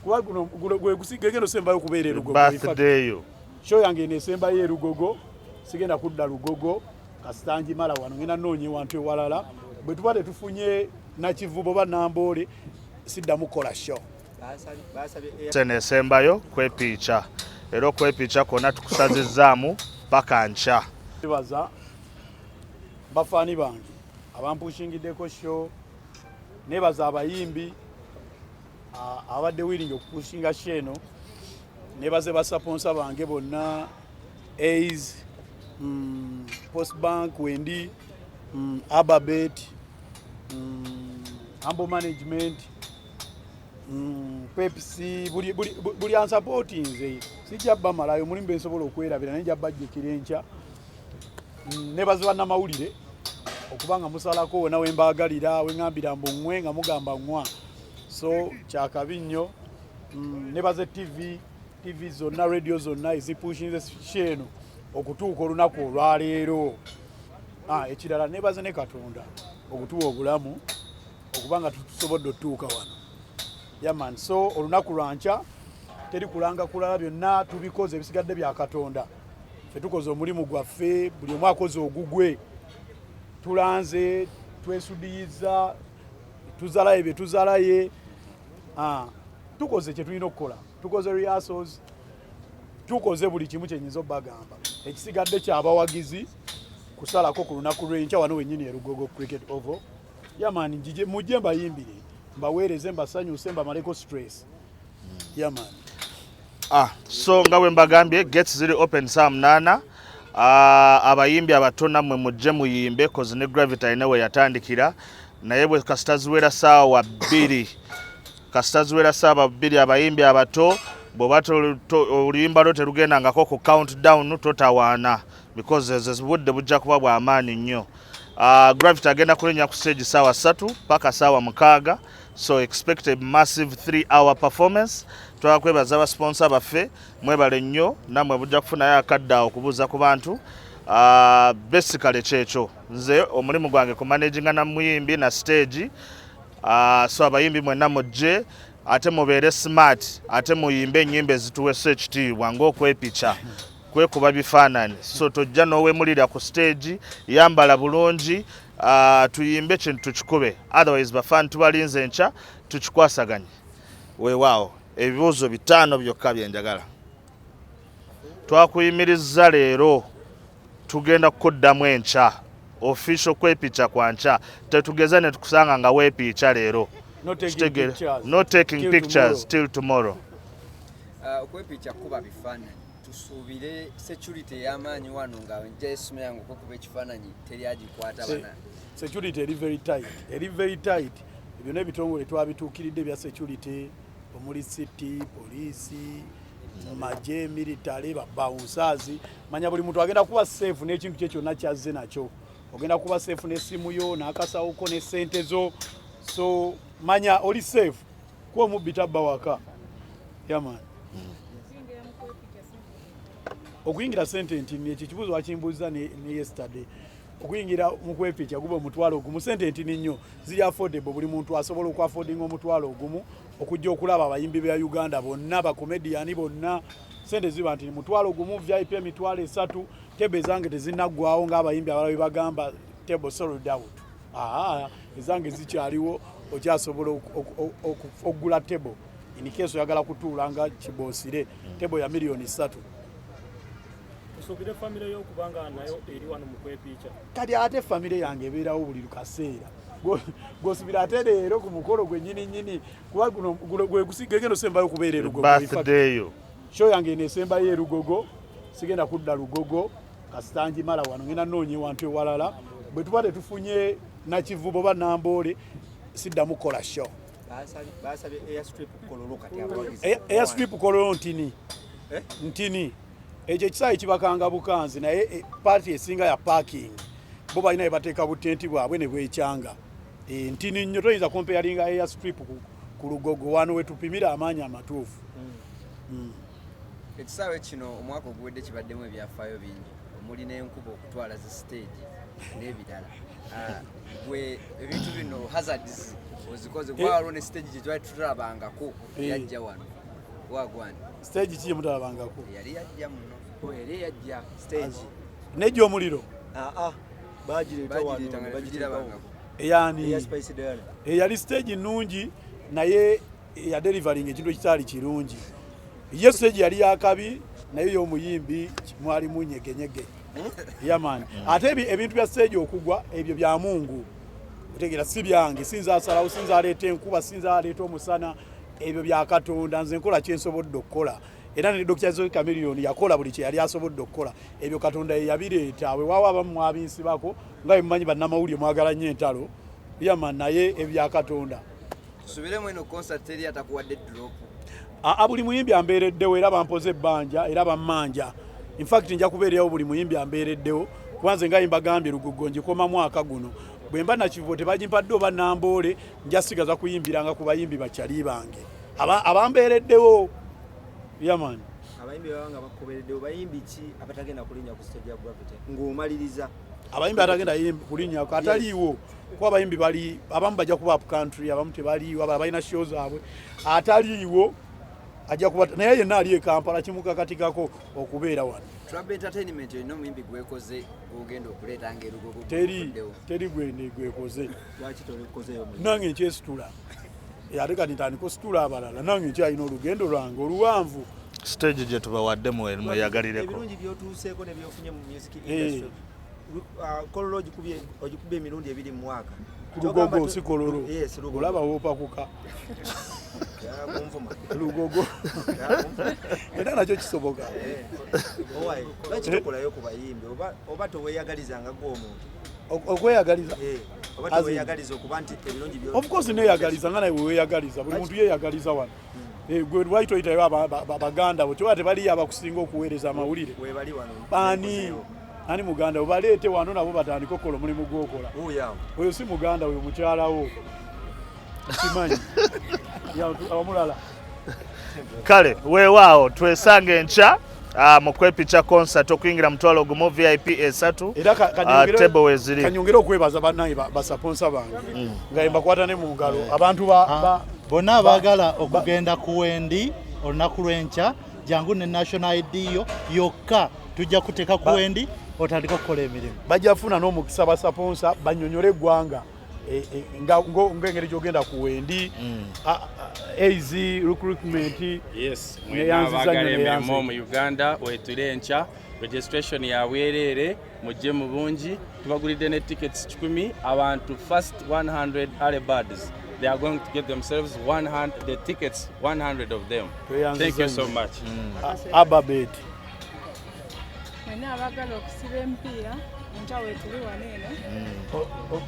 kuba gwe kusigegeno sembayo kubeera Lugogo birthday yo show yange ne sembayo Lugogo sigenda kudda Lugogo kasitanji mala wano ngena nonye wantu ewalala bwe tubade tufunye na kivubo ba Nambole sidda mukola show tene sembayo Okwepicha era Okwepicha kona tukusazizaamu paka ncha baza bafani bange abampushingideko show nebaza abayimbi abadde willing okupushinga sheno nebaze basponsa bange bonna Ace Postbank Wendi Ababet Ambo Management Pepsi buli ansapoti nze sijabba malayo mulimbe nsobola okwerabira nenja bajje kirencha nebaze banna mawulire okubanga musalako nawe mbagalira wengambira mbongwe nga mugamba ngwa so kyakabi nnyo nebaze TV zonna radio zonna ezipushinze sheno okutuuka olunaku olwaleero ekirala nebaze ne Katonda okutuwa obulamu okubanga tusobodde otuuka wano yaman so olunaku lwanca teri kulanga kulala byonna tubikoze ebisigadde bya Katonda fe tukoze omulimu gwaffe buli omu akoze ogugwe tulanze twesudiyiza tuzalaye bye tuzalaye tukoze kye tulina okukola tukoze rehearsals tukoze buli kimu kyenyinza obbagamba ekisigadde ky'abawagizi kusalako ku lunaku lw'enkya wano wennyini Lugogo cricket oval yamani njije mujje mbayimbire mbaweereze mbasanyuse mbamaleko stress yamani so nga bwe mbagambye gates ziri open saa 8 abayimbi abatona mwe mujje muyimbe kozi ne Gravity ine we yatandikira naye bwe kasitaziwera saawa 2 abayimbi abato bwobato oluyimba lwo terugendangako ku countdown totawaana because budde bujja kuba bwa amaanyi nnyo. Gravity agenda kulinnya ku stage saawa 3 paka saawa 6, so expect a massive 3-hour performance. Twakwebaza aba sponsor baffe mwebale nnyo namwe bujja kufunayo akadda okubuuza ku bantu. Basically kyekyo nze omulimu gwange ku managing na muyimbi na stage. So abayimbi mwenna mujje ate mubeere smart ate muyimbe ennyimba ezituwesa ekitiibwa ng'Okwepicha kwekuba bifaananyi. So tojja n'owemulira ku stage yambala bulungi tuyimbe kintu tukikube, otherwise bafani tubalinze enkya tukikwasaganye. Weewaawo ebibuuzo 5 byokka byenjagala. Twakuyimirizza leero tugenda kukuddamu enkya official Okwepicha kwa nkya tetugeza ne tukusanga nga weepicha leero. Not taking pictures till tomorrow. Okwepicha kuba bifaananyi tusuubire security y'amaanyi wano nga njeesome yangu kuba ekifaananyi teri agikwata bana. Security eri very tight. Ebyo n'ebitongole twabituukiridde bya security omuli city poliisi maje military bouncers manya buli muntu agenda kuba safe n'ekintu kye kyonna kyazze nakyo ogenda kuba safe n'essimu yo n'akasawuko ne ssente zo so manya oli safe kuba omubbi waka yaman okuyingira sente ntini ekyo kibuuzo wakimbuuza ne yesterday okuyingira mu Okwepicha guba omutwalo ogumu sente ntini nnyo ziri affordable buli muntu asobola okwaffordinga omutwalo ogumu okujja okulaba abayimbi bya Uganda bonna bakomediani bonna sente ziba nti mutwalo ogumu VIP emitwalo 3 tebe zange tezinaggwawo ng'abayimbi abalala bagamba table sold out ezange zikyaliwo okyasobola okugula table in case oyagala kutuula nga kiboosire table ya $3,000,000. Osobire family yo kubanga nayo eri wano mu Okwepicha. Kati ate family yange ebeerawo buli kaseera. Gosubira ate leero ku mukolo gwe nyini kuba gwe kusigegeno sembayo kubeera Lugogo. Birthday yo. Show yange ne sembayo Lugogo sigenda kudda Lugogo kasitanji mala wano ngena nonye wantu ewalala bwe tubade tufunye na kivubo ba Nambole sidda mukola show. Basabye airstrip kololo kati abawagizi. Airstrip kololo ntini. Ekyo kisayi kibakanga bukanzi naye party esinga ya parking bo balina ebateeka butenti bwabwe ne bwekyanga ntini nnyo toyinza comparinga airstrip ku Lugogo wano wetupimira amaanyi amatuufu. Ekisawe kino omwaka oguwedde kibaddemu ebyafaayo bingi omuli n'enkuba okutwala zi stage n'ebirala. Gwe ebintu bino hazards ozikoze gwalo ne stage gye twali tulabangako yajja wano. wagwan stage ki mutalabangako yali yajja muno yali yajja stage nejja omuliro bagireeta wano yani yali stage nnungi naye ya delivering ekintu ekitali kirungi ye stage yali yakabi naye y'omuyimbi mwali munyegenyege yamani ate ebintu bya stage okugwa ebyo bya Mungu otegera si byange sinza asalawo sinza aleeta enkuba sinza aleeta omusana ebyo bya Katonda nze nkola kyensobodde okukola era ne Dr. Zoe Chameleon yakola buli kye yali asobodde okukola ebyo Katonda ye yabireeta awe waawa abamu abinsibako nga bimanyi bannamawulire mwagala nnyo entalo yamani naye ebya Katonda tusubiremu eno concert eri atakuwadde drop buli muyimbi ambeereddewo era bampoze ebbanja era bammanja in fact nja kubeerayo buli muyimbi ambeereddewo kubanze nga yimbagambye Lugogo njikoma mwaka guno bwe mba nakivo tebagimpadde oba Namboole nja sigaza kuyimbiranga ku bayimbi bakyali bange abambeereddewo yamani abayimbi babanga bakobereddewo bayimbi ki abatagenda kulinnya ku stage ya Gravity ng'omaliriza abayimbi atagenda kulinnya ataliiwo kuba abayimbi bali abamu bajja kuba up country abamu tebaliiwo balina show zaabwe ataliiwo ajja kuba naye yenna ali e Kampala kimukakatikako okubeera wano Trap Entertainment yonna omuyimbi gwekoze ogenda okuleeta ng'erugogo teri gwekoze lwaki tolikozeyo nange nkyesitula ate kati ntandika ositula abalala nange nkyalina olugendo lwange oluwanvu stage gye tubawadde mweyagalireko ebirungi byotuuseeko ne byofunye mu music industry kololo ogikubye emirundi 2 mu mwaka Lugogo si kololo olaba woopakuka Lugogo era nakyo kisoboka lwaki tokolayo ku bayimbi oba toweeyagalizanga gw'omuntu okweyagaliza oba toweeyagaliza okuba nti ebirungi of course neeyagaliza nga naye weeyagaliza buli muntu yeeyagaliza wano gwe lwaki toyitayo baganda bo kyoba tebaliyo abakusinga okuweereza amawulire webali wano ani muganda obaleete wano nabo batandika okukola omulimu gw'okola oyo si muganda oyo mukyalawo kimanyi awamulala kale weewaawo twesange enkya mu Okwepicha concert okuyingira mutwalo gumu VIP esatu table weziri kanyongera okwebaza bannaye basaponsa bange nga mbakwata ne mu ngalo abantu bonna abaagala okugenda ku Wendi olunaku lw'enkya jangu ne national ID yo yokka tujja kuteeka ku Wendi otandika okukola emirimu bajja funa n'omukisa basaponsa banyonyole eggwanga ng'engeri gy'ogenda ku Wendi easy recruitment yes mwebagala emirimu mu Uganda wetule enkya registration ya bwereere mujje mu bungi tubagulidde ne tickets 10 abantu first 100 early birds they are going to get themselves 100 the tickets 100 of them thank you so much Ababet mwena abagala okusiba empiira enkya wetuli wano eno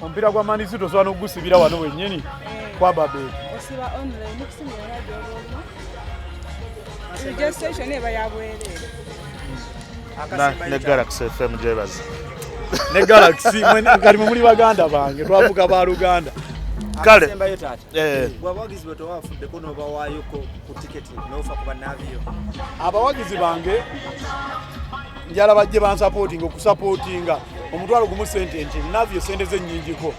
omupiira gwa manisi tosobola n'ogusibira wano wennyini kwa Ababet osiba online okusimira gy'oba registration eba ya bwereere ne Galaxy FM gyebaza ne Galaxy kali muli baganda bange twavuga ba Luganda kale abawagizi beto bafuddeko n'obawaayo ku tiketi n'ofa ku bannaabiyo abawagizi bange njala bajje bansupporting okusupportinga omutwalo gumu sente nti navyo sente ze nnyingiko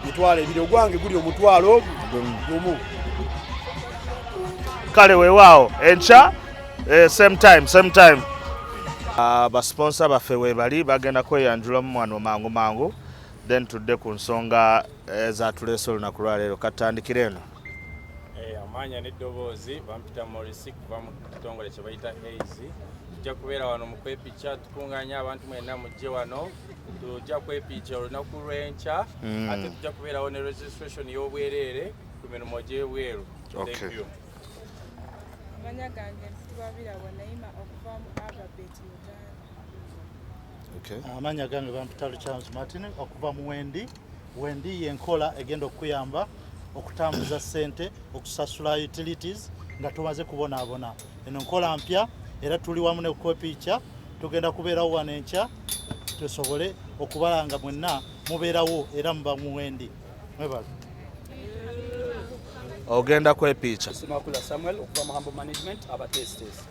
mitwalo ebiri ogwange guli omutwalo gumu kale weewaawo enkya same time basponsor baffe webali bagenda kweyanjulamu wano mangu then tudde ku nsonga ezatuleese olunaku lwaleero katandikire eno amaanya n'eddoboozi bampita Morisi kuva mu kitongole kye bayita Haze tujja kubeera wano mu Okwepicha tukungaanya abantu mwenna mujje wano tujja kwepicha olunaku lw'enkya ate tujja kubeerawo ne registration y'obwereere ku mirimu gy'ebweru thank you amanya gange tubabirabo nayima okuva mu Ababet Uganda amanya gange bampita Charles Martin okuva mu Wendi yenkola egenda okuyamba okutambuza ssente okusasula utilities nga tumaze kubonaabona eno nkola mpya era tuli wamu ne Okwepicha tugenda kubeerawo wano enkya tusobole okubalanga mwenna mubeerawo era muba mu Wendi mwebale ogenda Okwepicha Simakula Samuel okuva mu Humble Management abatestes